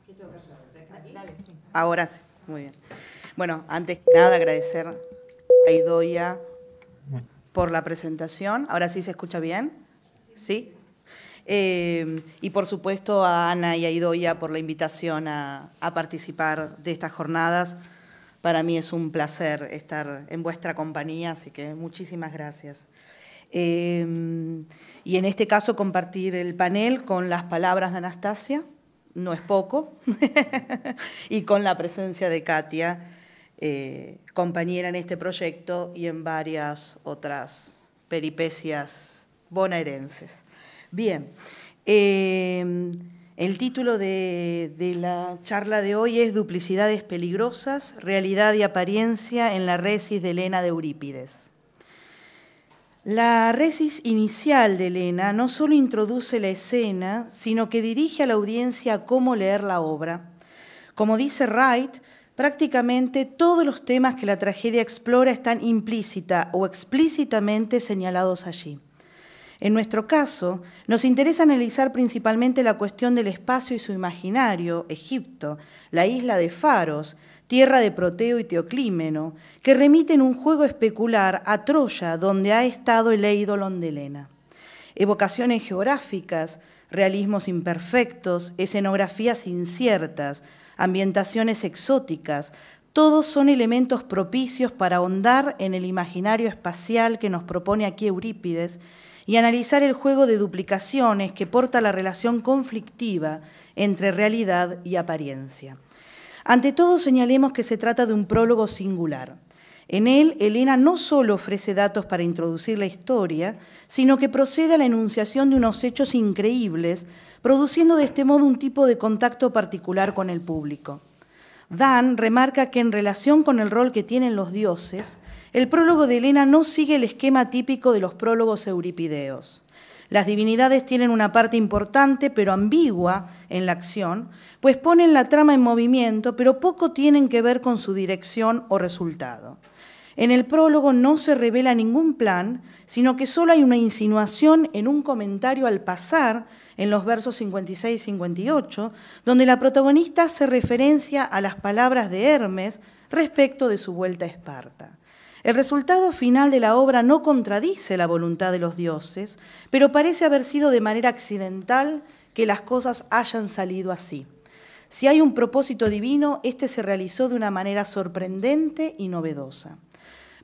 ¿Qué tengo que hacer? Dale, sí. Ahora sí, muy bien. Bueno, antes que nada agradecer a Idoia por la presentación. ¿Ahora sí se escucha bien? ¿Sí? Y por supuesto a Ana y a Idoia por la invitación a participar de estas jornadas. Para mí es un placer estar en vuestra compañía, así que muchísimas gracias. Y en este caso compartir el panel con las palabras de Anastasia, no es poco, y con la presencia de Katia, compañera en este proyecto y en varias otras peripecias bonaerenses. Bien, el título de la charla de hoy es Duplicidades peligrosas, realidad y apariencia en la resis de Helena de Eurípides. La resis inicial de Helena no solo introduce la escena, sino que dirige a la audiencia a cómo leer la obra. Como dice Wright, prácticamente todos los temas que la tragedia explora están implícita o explícitamente señalados allí. En nuestro caso, nos interesa analizar principalmente la cuestión del espacio y su imaginario, Egipto, la isla de Faros, tierra de Proteo y Teoclímeno, que remiten un juego especular a Troya, donde ha estado el eidolon de Helena. Evocaciones geográficas, realismos imperfectos, escenografías inciertas, ambientaciones exóticas, todos son elementos propicios para ahondar en el imaginario espacial que nos propone aquí Eurípides y analizar el juego de duplicaciones que porta la relación conflictiva entre realidad y apariencia. Ante todo, señalemos que se trata de un prólogo singular. En él, Helena no solo ofrece datos para introducir la historia, sino que procede a la enunciación de unos hechos increíbles, produciendo de este modo un tipo de contacto particular con el público. Dan remarca que en relación con el rol que tienen los dioses, el prólogo de Helena no sigue el esquema típico de los prólogos euripideos. Las divinidades tienen una parte importante, pero ambigua, en la acción, pues ponen la trama en movimiento, pero poco tienen que ver con su dirección o resultado. En el prólogo no se revela ningún plan, sino que solo hay una insinuación en un comentario al pasar, en los versos 56 y 58, donde la protagonista hace referencia a las palabras de Hermes respecto de su vuelta a Esparta. El resultado final de la obra no contradice la voluntad de los dioses, pero parece haber sido de manera accidental que las cosas hayan salido así. Si hay un propósito divino, este se realizó de una manera sorprendente y novedosa.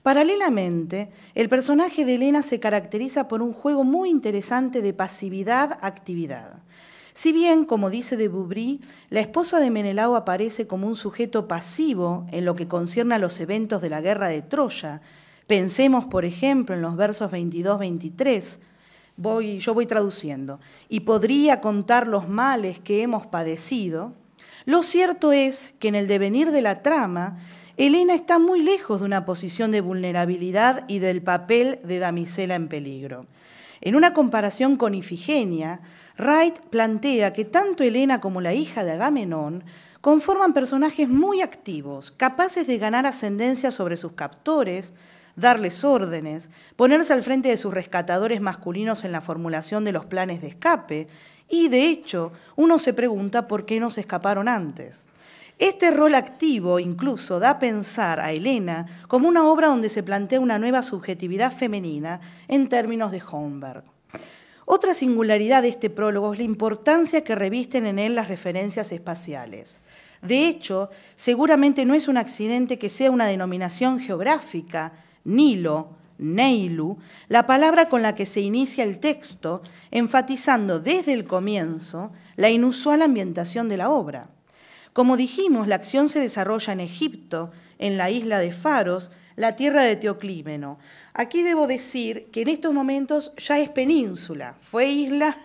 Paralelamente, el personaje de Helena se caracteriza por un juego muy interesante de pasividad-actividad. Si bien, como dice de Bouvry, la esposa de Menelao aparece como un sujeto pasivo en lo que concierne a los eventos de la guerra de Troya, pensemos, por ejemplo, en los versos 22-23, yo voy traduciendo, y podría contar los males que hemos padecido, lo cierto es que en el devenir de la trama, Helena está muy lejos de una posición de vulnerabilidad y del papel de damisela en peligro. En una comparación con Ifigenia, Wright plantea que tanto Helena como la hija de Agamenón conforman personajes muy activos, capaces de ganar ascendencia sobre sus captores, darles órdenes, ponerse al frente de sus rescatadores masculinos en la formulación de los planes de escape, y de hecho, uno se pregunta por qué no se escaparon antes. Este rol activo incluso da a pensar a Helena como una obra donde se plantea una nueva subjetividad femenina en términos de Holmberg. Otra singularidad de este prólogo es la importancia que revisten en él las referencias espaciales. De hecho, seguramente no es un accidente que sea una denominación geográfica, Nilo, Neilu, la palabra con la que se inicia el texto, enfatizando desde el comienzo la inusual ambientación de la obra. Como dijimos, la acción se desarrolla en Egipto, en la isla de Faros, la tierra de Teoclímeno. Aquí debo decir que en estos momentos ya es península, fue isla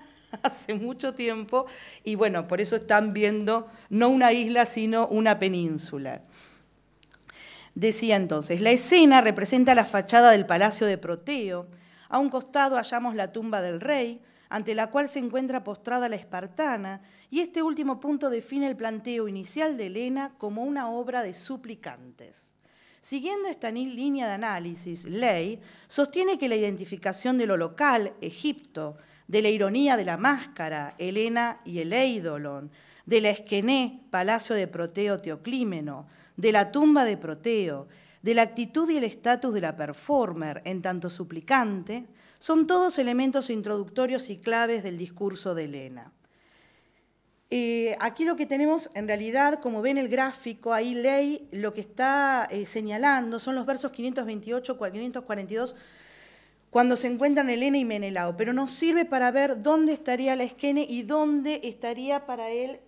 hace mucho tiempo y bueno, por eso están viendo no una isla sino una península. Decía entonces, la escena representa la fachada del palacio de Proteo, a un costado hallamos la tumba del rey, ante la cual se encuentra postrada la espartana, y este último punto define el planteo inicial de Helena como una obra de suplicantes. Siguiendo esta línea de análisis, Ley sostiene que la identificación de lo local, Egipto, de la ironía de la máscara, Helena y el eidolon, de la Esquené, palacio de Proteo Teoclímeno, de la tumba de Proteo, de la actitud y el estatus de la performer en tanto suplicante, son todos elementos introductorios y claves del discurso de Helena. Aquí lo que tenemos, en realidad, como ven el gráfico, ahí Ley lo que está señalando son los versos 528, 542, cuando se encuentran Helena y Menelao, pero nos sirve para ver dónde estaría la Esquene y dónde estaría para él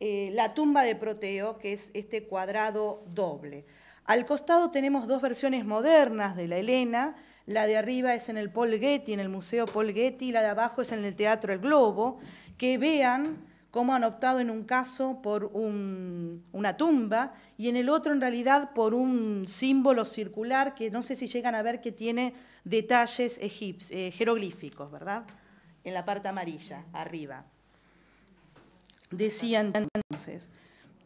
la tumba de Proteo, que es este cuadrado doble. Al costado tenemos dos versiones modernas de la Helena, la de arriba es en el Paul Getty, en el Museo Paul Getty, y la de abajo es en el Teatro El Globo, que vean cómo han optado en un caso por una tumba y en el otro en realidad por un símbolo circular que no sé si llegan a ver que tiene detalles jeroglíficos, ¿verdad? En la parte amarilla, arriba. Decían entonces,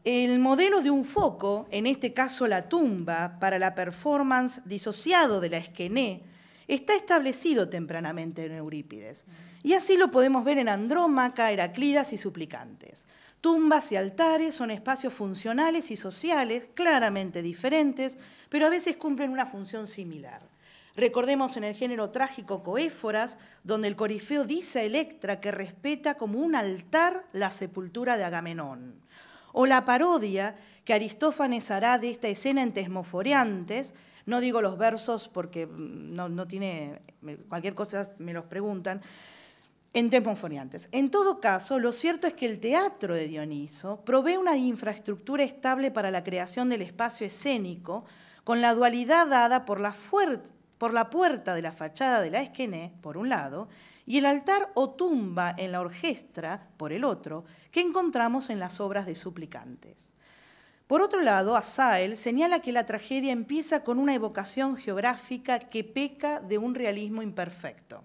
el modelo de un foco, en este caso la tumba, para la performance disociado de la Esquené, está establecido tempranamente en Eurípides. Y así lo podemos ver en Andrómaca, Heraclidas y Suplicantes. Tumbas y altares son espacios funcionales y sociales claramente diferentes, pero a veces cumplen una función similar. Recordemos en el género trágico Coéforas, donde el corifeo dice a Electra que respeta como un altar la sepultura de Agamenón. O la parodia que Aristófanes hará de esta escena en Tesmoforiantes. No digo los versos porque no tiene, cualquier cosa me los preguntan, en Tesmoforiantes. En todo caso, lo cierto es que el teatro de Dioniso provee una infraestructura estable para la creación del espacio escénico, con la dualidad dada por la puerta de la fachada de la Esquené, por un lado, y el altar o tumba en la orquestra, por el otro, que encontramos en las obras de Suplicantes. Por otro lado, Asael señala que la tragedia empieza con una evocación geográfica que peca de un realismo imperfecto.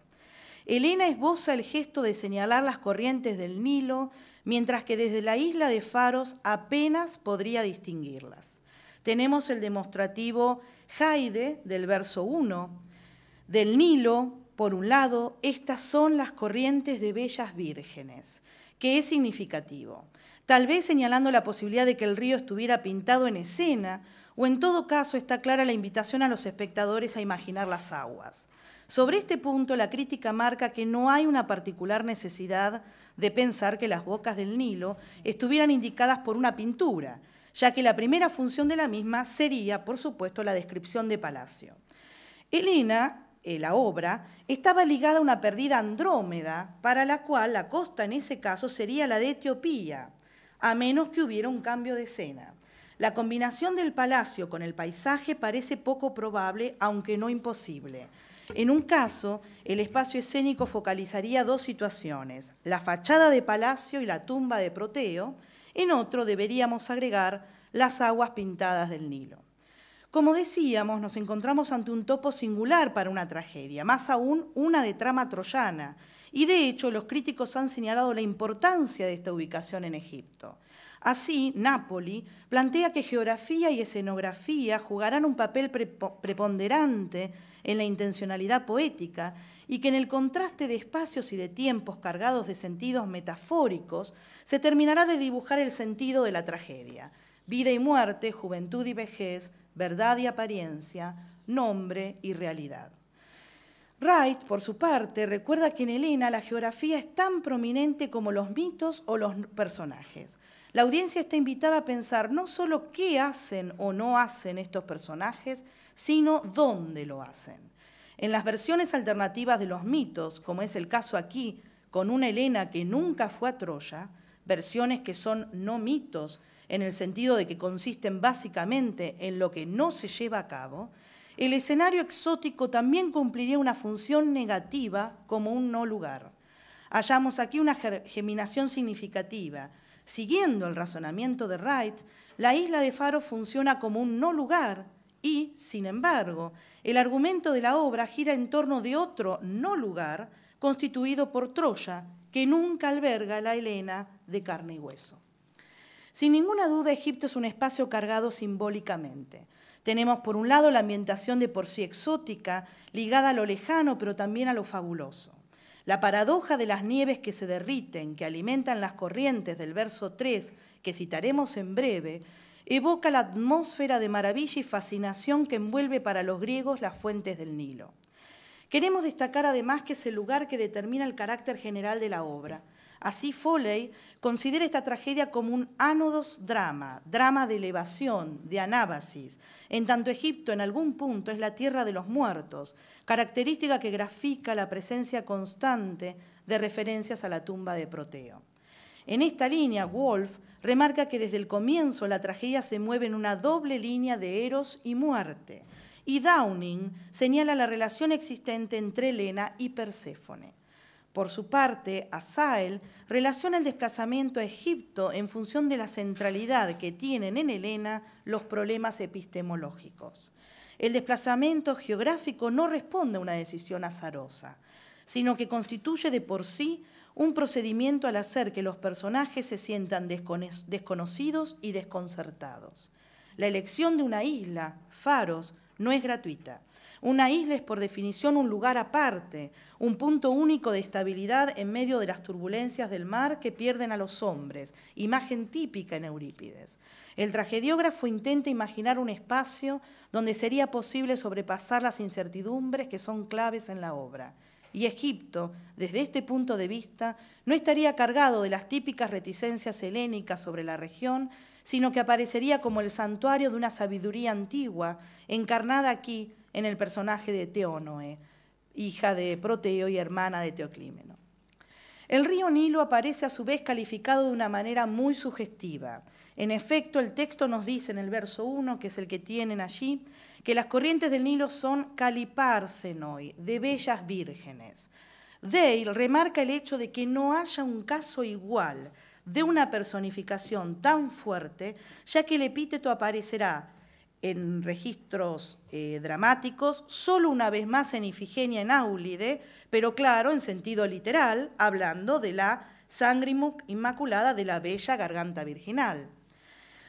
Helena esboza el gesto de señalar las corrientes del Nilo, mientras que desde la isla de Faros apenas podría distinguirlas. Tenemos el demostrativo Haide del verso 1. Del Nilo, por un lado, estas son las corrientes de bellas vírgenes, que es significativo. Tal vez señalando la posibilidad de que el río estuviera pintado en escena, o en todo caso está clara la invitación a los espectadores a imaginar las aguas. Sobre este punto, la crítica marca que no hay una particular necesidad de pensar que las bocas del Nilo estuvieran indicadas por una pintura, ya que la primera función de la misma sería, por supuesto, la descripción de palacio. Helena, la obra, estaba ligada a una perdida Andrómeda, para la cual la costa en ese caso sería la de Etiopía, a menos que hubiera un cambio de escena. La combinación del palacio con el paisaje parece poco probable, aunque no imposible. En un caso, el espacio escénico focalizaría dos situaciones, la fachada de palacio y la tumba de Proteo. En otro deberíamos agregar las aguas pintadas del Nilo. Como decíamos, nos encontramos ante un topo singular para una tragedia, más aún una de trama troyana, y de hecho los críticos han señalado la importancia de esta ubicación en Egipto. Así, Napoli plantea que geografía y escenografía jugarán un papel preponderante en la intencionalidad poética y que en el contraste de espacios y de tiempos cargados de sentidos metafóricos se terminará de dibujar el sentido de la tragedia. Vida y muerte, juventud y vejez, verdad y apariencia, nombre y realidad. Wright, por su parte, recuerda que en Helena la geografía es tan prominente como los mitos o los personajes. La audiencia está invitada a pensar no solo qué hacen o no hacen estos personajes, sino dónde lo hacen. En las versiones alternativas de los mitos, como es el caso aquí, con una Helena que nunca fue a Troya, versiones que son no mitos, en el sentido de que consisten básicamente en lo que no se lleva a cabo, el escenario exótico también cumpliría una función negativa como un no lugar. Hallamos aquí una geminación significativa. Siguiendo el razonamiento de Wright, la isla de Faro funciona como un no lugar y, sin embargo, el argumento de la obra gira en torno de otro no lugar constituido por Troya, que nunca alberga la Helena de carne y hueso. Sin ninguna duda, Egipto es un espacio cargado simbólicamente. Tenemos, por un lado, la ambientación de por sí exótica, ligada a lo lejano, pero también a lo fabuloso. La paradoja de las nieves que se derriten, que alimentan las corrientes del verso 3, que citaremos en breve, evoca la atmósfera de maravilla y fascinación que envuelve para los griegos las fuentes del Nilo. Queremos destacar además que es el lugar que determina el carácter general de la obra. Así Foley considera esta tragedia como un ánodos drama, drama de elevación, de anábasis, en tanto Egipto en algún punto es la tierra de los muertos, característica que grafica la presencia constante de referencias a la tumba de Proteo. En esta línea, Woolf remarca que desde el comienzo la tragedia se mueve en una doble línea de eros y muerte, y Downing señala la relación existente entre Helena y Perséfone. Por su parte, Asael relaciona el desplazamiento a Egipto en función de la centralidad que tienen en Helena los problemas epistemológicos. El desplazamiento geográfico no responde a una decisión azarosa, sino que constituye de por sí un procedimiento al hacer que los personajes se sientan desconocidos y desconcertados. La elección de una isla, Faros, no es gratuita. Una isla es por definición un lugar aparte, un punto único de estabilidad en medio de las turbulencias del mar que pierden a los hombres, imagen típica en Eurípides. El tragediógrafo intenta imaginar un espacio donde sería posible sobrepasar las incertidumbres que son claves en la obra. Y Egipto, desde este punto de vista, no estaría cargado de las típicas reticencias helénicas sobre la región, sino que aparecería como el santuario de una sabiduría antigua, encarnada aquí en el personaje de Teónoe, hija de Proteo y hermana de Teoclímeno. El río Nilo aparece a su vez calificado de una manera muy sugestiva. En efecto, el texto nos dice en el verso 1, que es el que tienen allí, que las corrientes del Nilo son calipárcenoi, de bellas vírgenes. Dale remarca el hecho de que no haya un caso igual de una personificación tan fuerte, ya que el epíteto aparecerá en registros dramáticos, solo una vez más en Ifigenia en Áulide, pero claro, en sentido literal, hablando de la sangre inmaculada de la bella garganta virginal.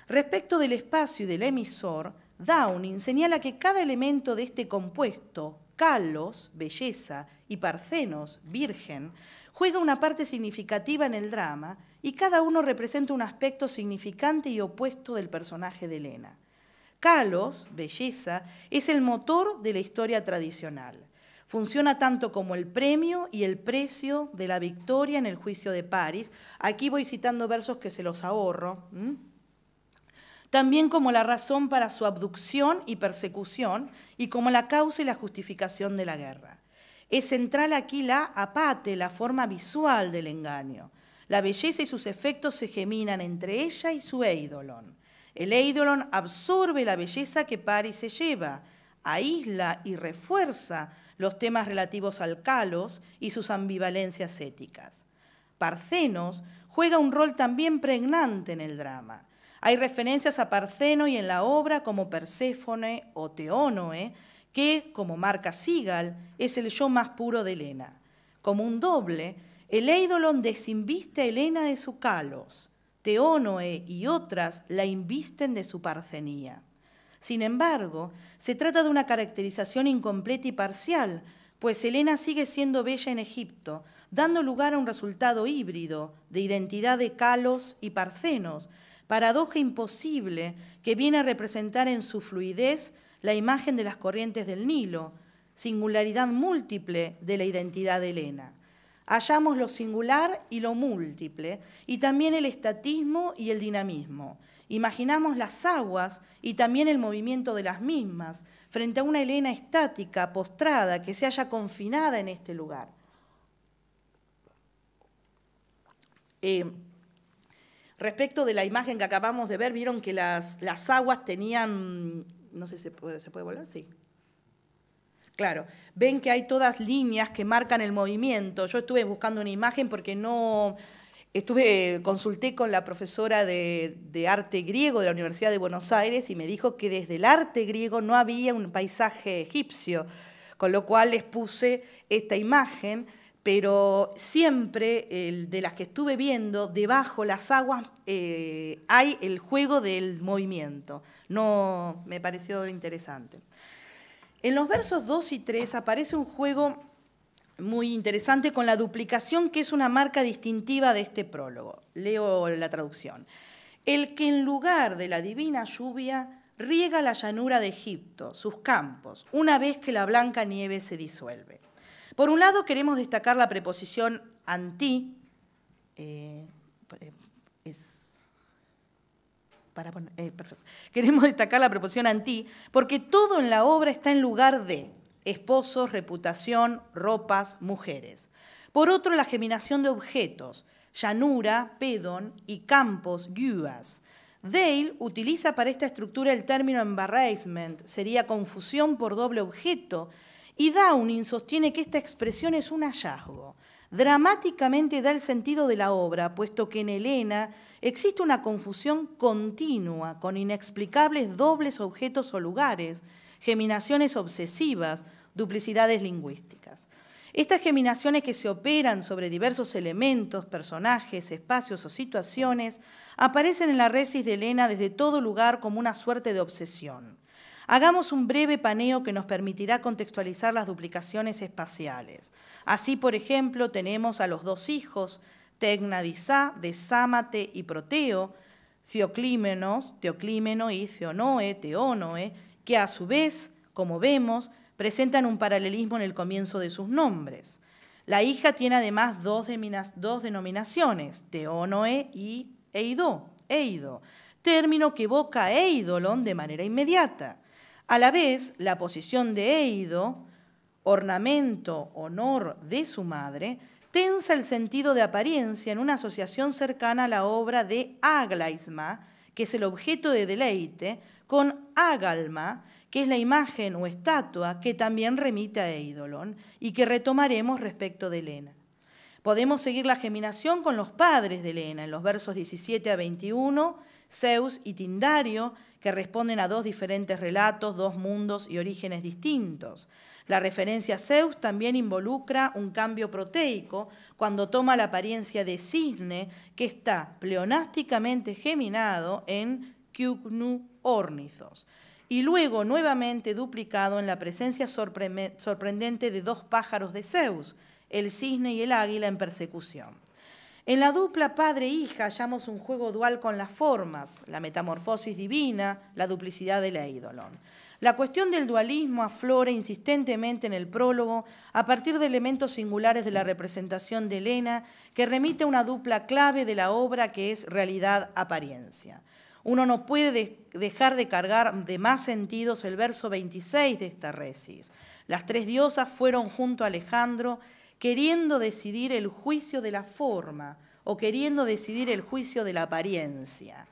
Respecto del espacio y del emisor, Downing señala que cada elemento de este compuesto, kalos, belleza, y parthenos, virgen, juega una parte significativa en el drama y cada uno representa un aspecto significante y opuesto del personaje de Helena. Kalos, belleza, es el motor de la historia tradicional. Funciona tanto como el premio y el precio de la victoria en el juicio de París. Aquí voy citando versos que se los ahorro. También como la razón para su abducción y persecución y como la causa y la justificación de la guerra. Es central aquí la apate, la forma visual del engaño. La belleza y sus efectos se geminan entre ella y su eidolon. El eidolon absorbe la belleza que París se lleva, aísla y refuerza los temas relativos al kalos y sus ambivalencias éticas. Parthenos juega un rol también pregnante en el drama. Hay referencias a Partheno y en la obra como Perséfone o Teónoe, que, como marca Sigal, es el yo más puro de Helena. Como un doble, el eidolon desinviste a Helena de su kalos. Teónoe y otras la invisten de su parcenía. Sin embargo, se trata de una caracterización incompleta y parcial, pues Helena sigue siendo bella en Egipto, dando lugar a un resultado híbrido de identidad de kalos y parcenos, paradoja imposible que viene a representar en su fluidez la imagen de las corrientes del Nilo, singularidad múltiple de la identidad de Helena. Hallamos lo singular y lo múltiple, y también el estatismo y el dinamismo. Imaginamos las aguas y también el movimiento de las mismas, frente a una Helena estática, postrada, que se halla confinada en este lugar. Respecto de la imagen que acabamos de ver, vieron que las aguas tenían, no sé si se puede volver, sí. Claro, ven que hay todas líneas que marcan el movimiento. Yo estuve buscando una imagen porque consulté con la profesora de arte griego de la Universidad de Buenos Aires y me dijo que desde el arte griego no había un paisaje egipcio, con lo cual les puse esta imagen, pero siempre, de las que estuve viendo, debajo las aguas hay el juego del movimiento. No, me pareció interesante. En los versos 2 y 3 aparece un juego muy interesante con la duplicación, que es una marca distintiva de este prólogo. Leo la traducción. El que en lugar de la divina lluvia riega la llanura de Egipto, sus campos, una vez que la blanca nieve se disuelve. Por un lado, queremos destacar la preposición antí, perfecto. Queremos destacar la preposición antí porque todo en la obra está en lugar de esposos, reputación, ropas, mujeres. Por otro, la geminación de objetos, llanura, pedon y campos, guas. Dale utiliza para esta estructura el término embarrassment, sería confusión por doble objeto, y Downing sostiene que esta expresión es un hallazgo. Dramáticamente da el sentido de la obra, puesto que en Helena existe una confusión continua con inexplicables dobles objetos o lugares, geminaciones obsesivas, duplicidades lingüísticas. Estas geminaciones que se operan sobre diversos elementos, personajes, espacios o situaciones aparecen en la resis de Helena desde todo lugar como una suerte de obsesión. Hagamos un breve paneo que nos permitirá contextualizar las duplicaciones espaciales. Así, por ejemplo, tenemos a los dos hijos, Tecnadisá, de Sámate y Proteo, Teoclímeno y Teónoe, que a su vez, como vemos, presentan un paralelismo en el comienzo de sus nombres. La hija tiene además dos denominaciones, Teónoe y Eido, término que evoca a Eidolon de manera inmediata. A la vez, la posición de Eido, ornamento, honor de su madre, tensa el sentido de apariencia en una asociación cercana a la obra de Aglaisma, que es el objeto de deleite, con Agalma, que es la imagen o estatua que también remite a Eidolon y que retomaremos respecto de Helena. Podemos seguir la geminación con los padres de Helena en los versos 17 a 21, Zeus y Tindario, que responden a dos diferentes relatos, dos mundos y orígenes distintos. La referencia a Zeus también involucra un cambio proteico cuando toma la apariencia de cisne que está pleonásticamente geminado en Kyuknu Ornithos y luego nuevamente duplicado en la presencia sorprendente de dos pájaros de Zeus, el cisne y el águila en persecución. En la dupla padre-hija hallamos un juego dual con las formas, la metamorfosis divina, la duplicidad del Eidolon. La cuestión del dualismo aflora insistentemente en el prólogo a partir de elementos singulares de la representación de Helena que remite a una dupla clave de la obra que es realidad-apariencia. Uno no puede dejar de cargar de más sentidos el verso 26 de esta resis. Las tres diosas fueron junto a Alejandro queriendo decidir el juicio de la forma o queriendo decidir el juicio de la apariencia.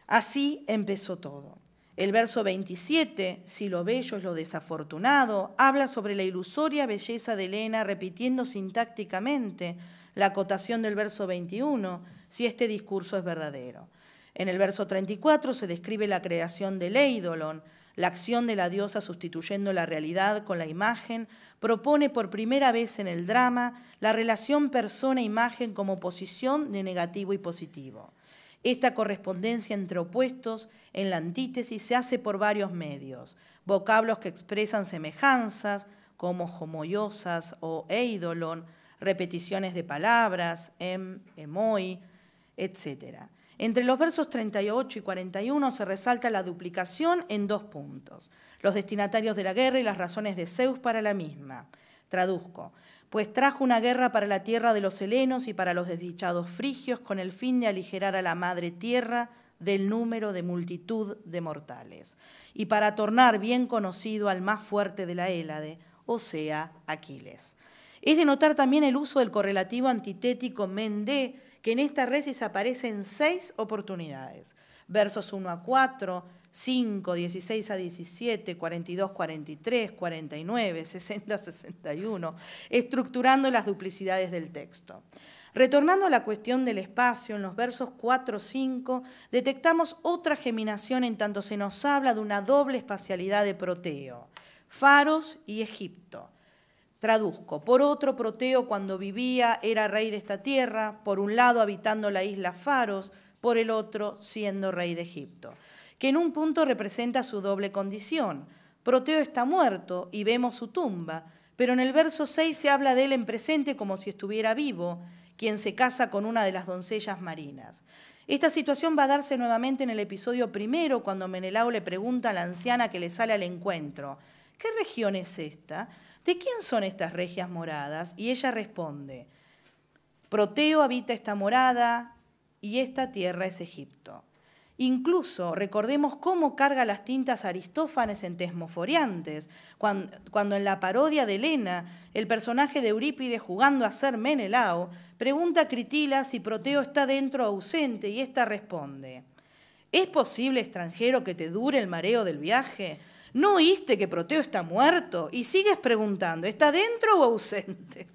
Así empezó todo. El verso 27, si lo bello es lo desafortunado, habla sobre la ilusoria belleza de Helena, repitiendo sintácticamente la acotación del verso 21, si este discurso es verdadero. En el verso 34 se describe la creación del Eidolon, la acción de la diosa sustituyendo la realidad con la imagen, propone por primera vez en el drama la relación persona-imagen como posición de negativo y positivo. Esta correspondencia entre opuestos en la antítesis se hace por varios medios, vocablos que expresan semejanzas como homoiosas o eidolon, repeticiones de palabras, emoi, etc. Entre los versos 38 y 41 se resalta la duplicación en dos puntos, los destinatarios de la guerra y las razones de Zeus para la misma. Traduzco. Pues trajo una guerra para la tierra de los helenos y para los desdichados frigios con el fin de aligerar a la madre tierra del número de multitud de mortales y para tornar bien conocido al más fuerte de la Hélade, o sea, Aquiles. Es de notar también el uso del correlativo antitético mendé, que en esta resis aparece en 6 oportunidades, versos 1 a 4, 5, 16 a 17, 42, 43, 49, 60, 61, estructurando las duplicidades del texto. Retornando a la cuestión del espacio, en los versos 4, 5, detectamos otra geminación en tanto se nos habla de una doble espacialidad de Proteo, Faros y Egipto. Traduzco, por otro, Proteo cuando vivía era rey de esta tierra, por un lado habitando la isla Faros, por el otro siendo rey de Egipto, que en un punto representa su doble condición. Proteo está muerto y vemos su tumba, pero en el verso 6 se habla de él en presente como si estuviera vivo, quien se casa con una de las doncellas marinas. Esta situación va a darse nuevamente en el episodio primero, cuando Menelao le pregunta a la anciana que le sale al encuentro: ¿qué región es esta? ¿De quién son estas regias moradas? Y ella responde: Proteo habita esta morada y esta tierra es Egipto. Incluso recordemos cómo carga las tintas Aristófanes en Tesmoforiantes, cuando en la parodia de Helena, el personaje de Eurípides jugando a ser Menelao, pregunta a Critila si Proteo está dentro o ausente, y ésta responde: ¿es posible, extranjero, que te dure el mareo del viaje? ¿No oíste que Proteo está muerto? Y sigues preguntando: ¿está dentro o ausente?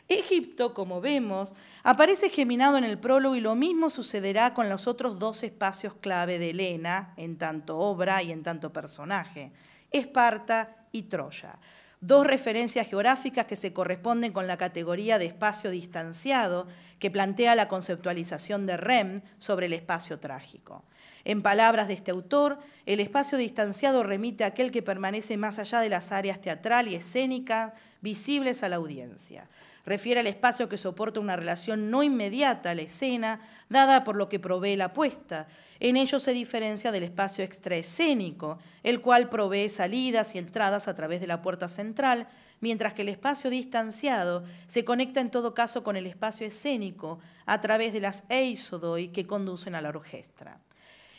Egipto, como vemos, aparece geminado en el prólogo, y lo mismo sucederá con los otros dos espacios clave de Helena, en tanto obra y en tanto personaje: Esparta y Troya. Dos referencias geográficas que se corresponden con la categoría de espacio distanciado que plantea la conceptualización de Rem sobre el espacio trágico. En palabras de este autor, el espacio distanciado remite a aquel que permanece más allá de las áreas teatral y escénica visibles a la audiencia. Refiere al espacio que soporta una relación no inmediata a la escena, dada por lo que provee la puesta. En ello se diferencia del espacio extraescénico, el cual provee salidas y entradas a través de la puerta central, mientras que el espacio distanciado se conecta en todo caso con el espacio escénico a través de las eisodoi que conducen a la orquestra.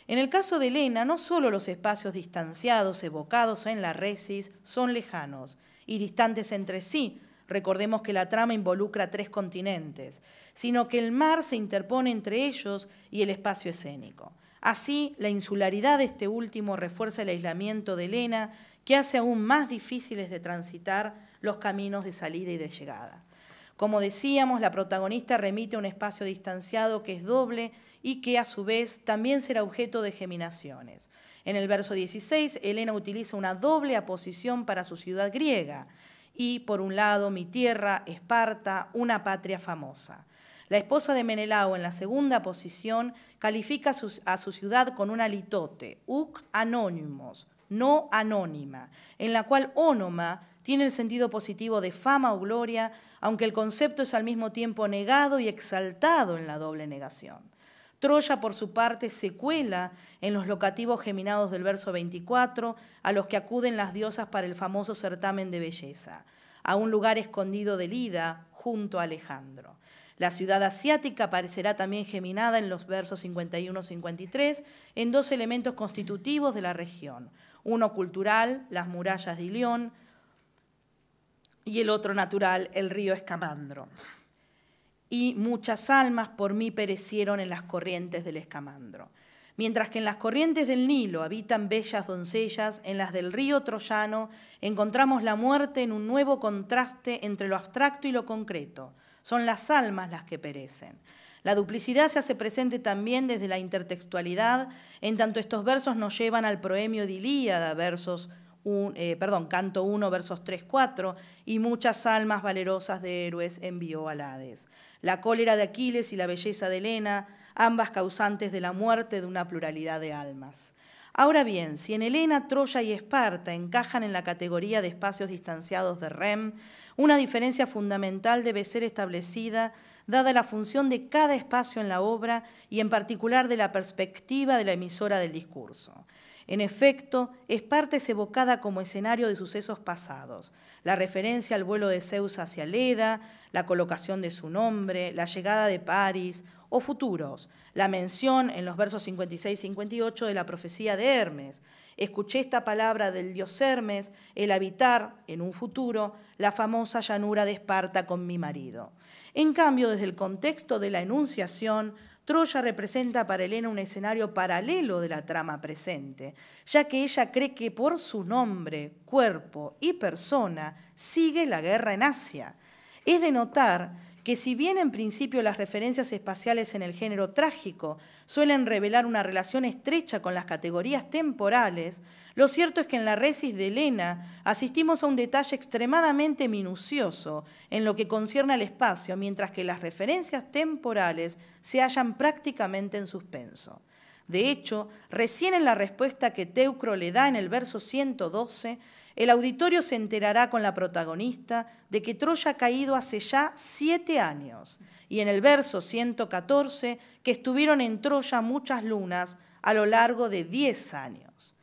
En el caso de Helena, no solo los espacios distanciados evocados en la resis son lejanos y distantes entre sí, recordemos que la trama involucra 3 continentes, sino que el mar se interpone entre ellos y el espacio escénico. Así, la insularidad de este último refuerza el aislamiento de Helena, que hace aún más difíciles de transitar los caminos de salida y de llegada. Como decíamos, la protagonista remite a un espacio distanciado que es doble y que, a su vez, también será objeto de geminaciones. En el verso 16, Helena utiliza una doble aposición para su ciudad griega: y, por un lado, mi tierra, Esparta, una patria famosa. La esposa de Menelao, en la segunda posición, califica a su ciudad con una litote, uk anónimos, no anónima, en la cual ónoma tiene el sentido positivo de fama o gloria, aunque el concepto es al mismo tiempo negado y exaltado en la doble negación. Troya, por su parte, se cuela en los locativos geminados del verso 24, a los que acuden las diosas para el famoso certamen de belleza, a un lugar escondido del Ida, junto a Alejandro. La ciudad asiática aparecerá también geminada en los versos 51-53 en 2 elementos constitutivos de la región: uno cultural, las murallas de Ilión, y el otro natural, el río Escamandro. Y muchas almas por mí perecieron en las corrientes del Escamandro. Mientras que en las corrientes del Nilo habitan bellas doncellas, en las del río troyano encontramos la muerte en un nuevo contraste entre lo abstracto y lo concreto. Son las almas las que perecen. La duplicidad se hace presente también desde la intertextualidad, en tanto estos versos nos llevan al proemio de Ilíada, canto 1, versos 3-4, y muchas almas valerosas de héroes envió al Hades. La cólera de Aquiles y la belleza de Helena, ambas causantes de la muerte de una pluralidad de almas. Ahora bien, si en Helena, Troya y Esparta encajan en la categoría de espacios distanciados de Rem, una diferencia fundamental debe ser establecida dada la función de cada espacio en la obra y en particular de la perspectiva de la emisora del discurso. En efecto, Esparta es evocada como escenario de sucesos pasados: la referencia al vuelo de Zeus hacia Leda, la colocación de su nombre, la llegada de París, o futuros, la mención en los versos 56-58 de la profecía de Hermes: escuché esta palabra del dios Hermes, el habitar, en un futuro, la famosa llanura de Esparta con mi marido. En cambio, desde el contexto de la enunciación, Troya representa para Helena un escenario paralelo de la trama presente, ya que ella cree que por su nombre, cuerpo y persona sigue la guerra en Asia. Es de notar que si bien en principio las referencias espaciales en el género trágico suelen revelar una relación estrecha con las categorías temporales, lo cierto es que en la resis de Helena asistimos a un detalle extremadamente minucioso en lo que concierne al espacio, mientras que las referencias temporales se hallan prácticamente en suspenso. De hecho, recién en la respuesta que Teucro le da en el verso 112, El auditorio se enterará con la protagonista de que Troya ha caído hace ya 7 años, y en el verso 114, que estuvieron en Troya muchas lunas a lo largo de 10 años.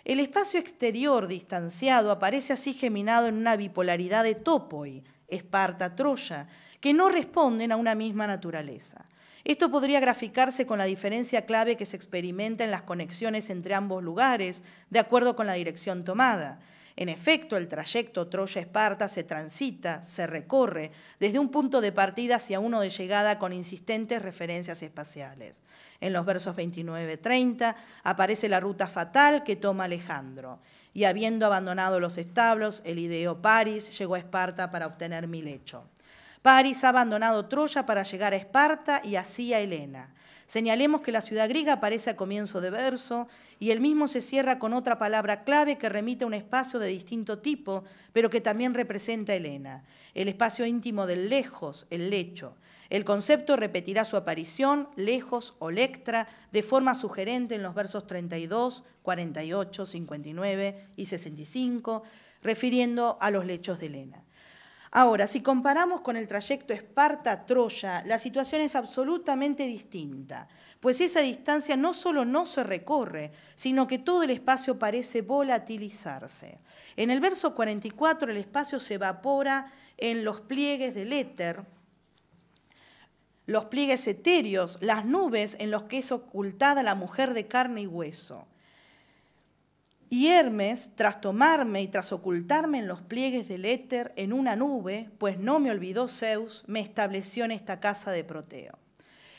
El espacio exterior distanciado aparece así geminado en una bipolaridad de topoi, Esparta-Troya, que no responden a una misma naturaleza. Esto podría graficarse con la diferencia clave que se experimenta en las conexiones entre ambos lugares, de acuerdo con la dirección tomada. En efecto, el trayecto Troya-Esparta se transita, se recorre, desde un punto de partida hacia uno de llegada con insistentes referencias espaciales. En los versos 29-30 aparece la ruta fatal que toma Alejandro, y habiendo abandonado los establos, el ideo Paris llegó a Esparta para obtener Mileto. Paris ha abandonado Troya para llegar a Esparta y así a Helena. Señalemos que la ciudad griega aparece a comienzo de verso y el mismo se cierra con otra palabra clave que remite a un espacio de distinto tipo, pero que también representa a Helena, el espacio íntimo del lejos, el lecho. El concepto repetirá su aparición, lejos o lectra, de forma sugerente en los versos 32, 48, 59 y 65, refiriendo a los lechos de Helena. Ahora, si comparamos con el trayecto Esparta-Troya, la situación es absolutamente distinta, pues esa distancia no solo no se recorre, sino que todo el espacio parece volatilizarse. En el verso 44 el espacio se evapora en los pliegues del éter, los pliegues etéreos, las nubes en los que es ocultada la mujer de carne y hueso. Y Hermes, tras tomarme y tras ocultarme en los pliegues del éter en una nube, pues no me olvidó Zeus, me estableció en esta casa de Proteo.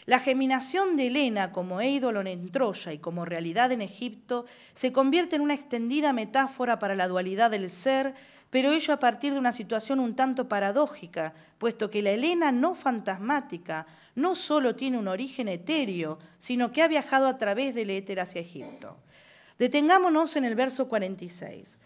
La geminación de Helena como eidolon en Troya y como realidad en Egipto se convierte en una extendida metáfora para la dualidad del ser, pero ello a partir de una situación un tanto paradójica, puesto que la Helena no fantasmática no solo tiene un origen etéreo, sino que ha viajado a través del éter hacia Egipto. Detengámonos en el verso 46.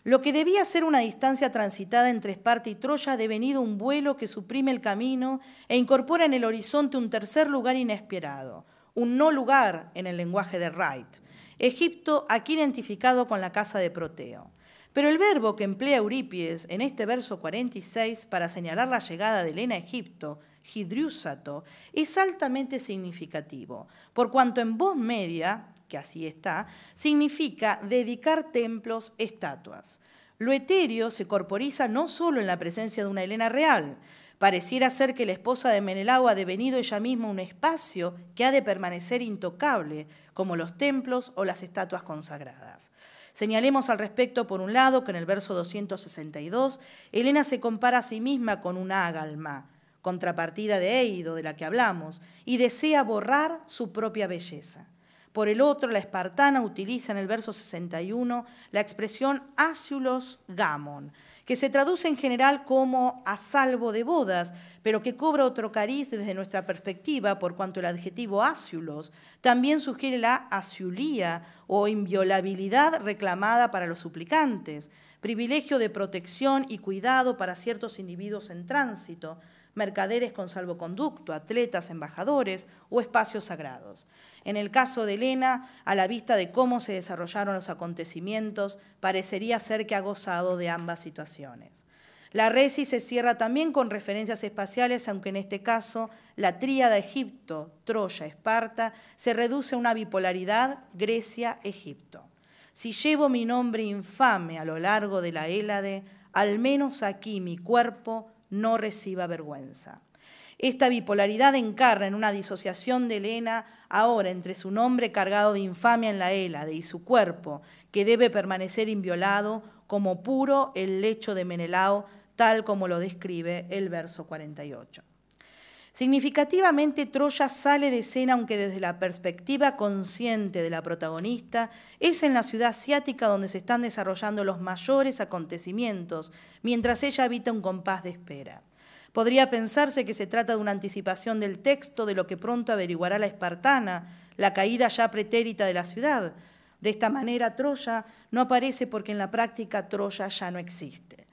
Lo que debía ser una distancia transitada entre Esparta y Troya ha devenido un vuelo que suprime el camino e incorpora en el horizonte un tercer lugar inesperado, un no lugar en el lenguaje de Wright. Egipto, aquí identificado con la casa de Proteo. Pero el verbo que emplea Eurípides en este verso 46 para señalar la llegada de Helena a Egipto, hidriúsato, es altamente significativo, por cuanto en voz media, que así está, significa dedicar templos, estatuas. Lo etéreo se corporiza no solo en la presencia de una Helena real. Pareciera ser que la esposa de Menelao ha devenido ella misma un espacio que ha de permanecer intocable, como los templos o las estatuas consagradas. Señalemos al respecto, por un lado, que en el verso 262, Helena se compara a sí misma con una ágalma, contrapartida de Eido, de la que hablamos, y desea borrar su propia belleza. Por el otro, la espartana utiliza en el verso 61 la expresión asiulos gamon, que se traduce en general como a salvo de bodas, pero que cobra otro cariz desde nuestra perspectiva, por cuanto el adjetivo asiulos también sugiere la asiulía o inviolabilidad reclamada para los suplicantes, privilegio de protección y cuidado para ciertos individuos en tránsito, mercaderes con salvoconducto, atletas, embajadores o espacios sagrados. En el caso de Helena, a la vista de cómo se desarrollaron los acontecimientos, parecería ser que ha gozado de ambas situaciones. La resis se cierra también con referencias espaciales, aunque en este caso la tríada Egipto, Troya, Esparta se reduce a una bipolaridad Grecia-Egipto. Si llevo mi nombre infame a lo largo de la Hélade, al menos aquí mi cuerpo no reciba vergüenza. Esta bipolaridad encarna en una disociación de Helena ahora entre su nombre cargado de infamia en la Hélade y su cuerpo, que debe permanecer inviolado como puro el lecho de Menelao, tal como lo describe el verso 48. Significativamente, Troya sale de escena, aunque desde la perspectiva consciente de la protagonista, es en la ciudad asiática donde se están desarrollando los mayores acontecimientos, mientras ella habita un compás de espera. Podría pensarse que se trata de una anticipación del texto de lo que pronto averiguará la espartana, la caída ya pretérita de la ciudad. De esta manera, Troya no aparece porque en la práctica Troya ya no existe.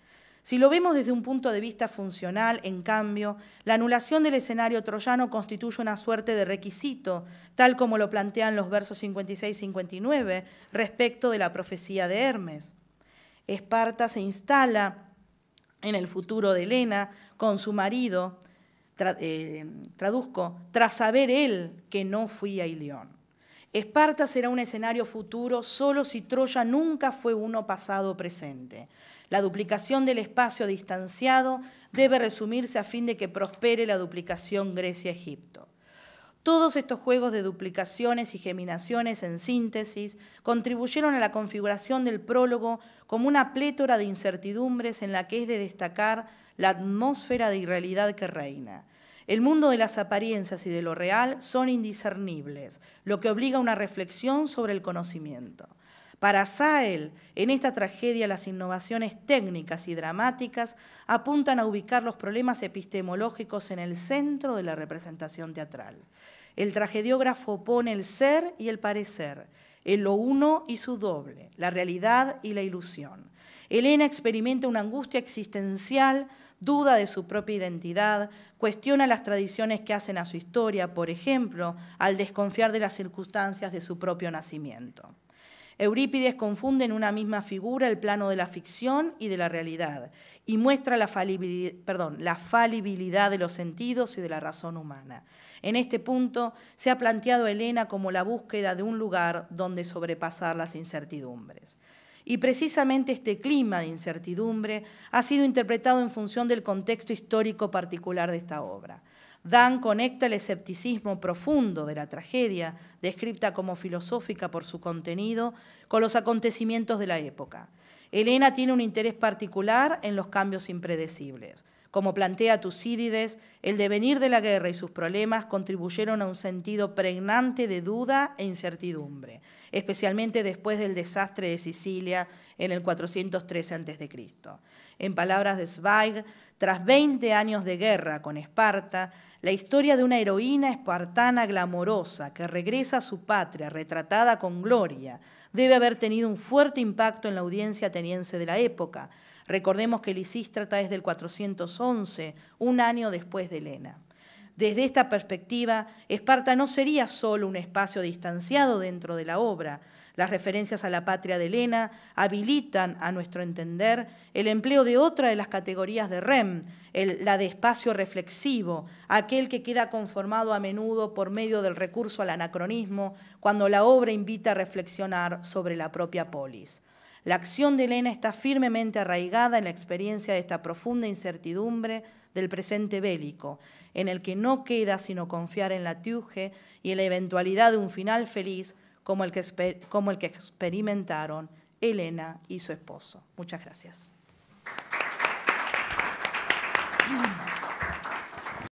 Si lo vemos desde un punto de vista funcional, en cambio, la anulación del escenario troyano constituye una suerte de requisito, tal como lo plantean los versos 56 y 59 respecto de la profecía de Hermes. Esparta se instala en el futuro de Helena con su marido, traduzco, tras saber él que no fui a Ilión. Esparta será un escenario futuro solo si Troya nunca fue uno pasado o presente. La duplicación del espacio distanciado debe resumirse a fin de que prospere la duplicación Grecia-Egipto. Todos estos juegos de duplicaciones y geminaciones en síntesis contribuyeron a la configuración del prólogo como una plétora de incertidumbres en la que es de destacar la atmósfera de irrealidad que reina. El mundo de las apariencias y de lo real son indiscernibles, lo que obliga a una reflexión sobre el conocimiento. Para Sael, en esta tragedia, las innovaciones técnicas y dramáticas apuntan a ubicar los problemas epistemológicos en el centro de la representación teatral. El tragediógrafo pone el ser y el parecer, el lo uno y su doble, la realidad y la ilusión. Helena experimenta una angustia existencial, duda de su propia identidad, cuestiona las tradiciones que hacen a su historia, por ejemplo, al desconfiar de las circunstancias de su propio nacimiento. Eurípides confunde en una misma figura el plano de la ficción y de la realidad y muestra la falibilidad de los sentidos y de la razón humana. En este punto se ha planteado a Helena como la búsqueda de un lugar donde sobrepasar las incertidumbres. Y precisamente este clima de incertidumbre ha sido interpretado en función del contexto histórico particular de esta obra. Dan conecta el escepticismo profundo de la tragedia, descrita como filosófica por su contenido, con los acontecimientos de la época. Helena tiene un interés particular en los cambios impredecibles. Como plantea Tucídides, el devenir de la guerra y sus problemas contribuyeron a un sentido pregnante de duda e incertidumbre, especialmente después del desastre de Sicilia en el 413 a.C. En palabras de Zweig, tras 20 años de guerra con Esparta, la historia de una heroína espartana glamorosa que regresa a su patria retratada con gloria debe haber tenido un fuerte impacto en la audiencia ateniense de la época. Recordemos que Lisístrata es del 411, un año después de Helena. Desde esta perspectiva, Esparta no sería solo un espacio distanciado dentro de la obra. Las referencias a la patria de Helena habilitan, a nuestro entender, el empleo de otra de las categorías de Rem, la de espacio reflexivo, aquel que queda conformado a menudo por medio del recurso al anacronismo, cuando la obra invita a reflexionar sobre la propia polis. La acción de Helena está firmemente arraigada en la experiencia de esta profunda incertidumbre del presente bélico, en el que no queda sino confiar en la Tiuge y en la eventualidad de un final feliz como el que experimentaron Helena y su esposo. Muchas gracias.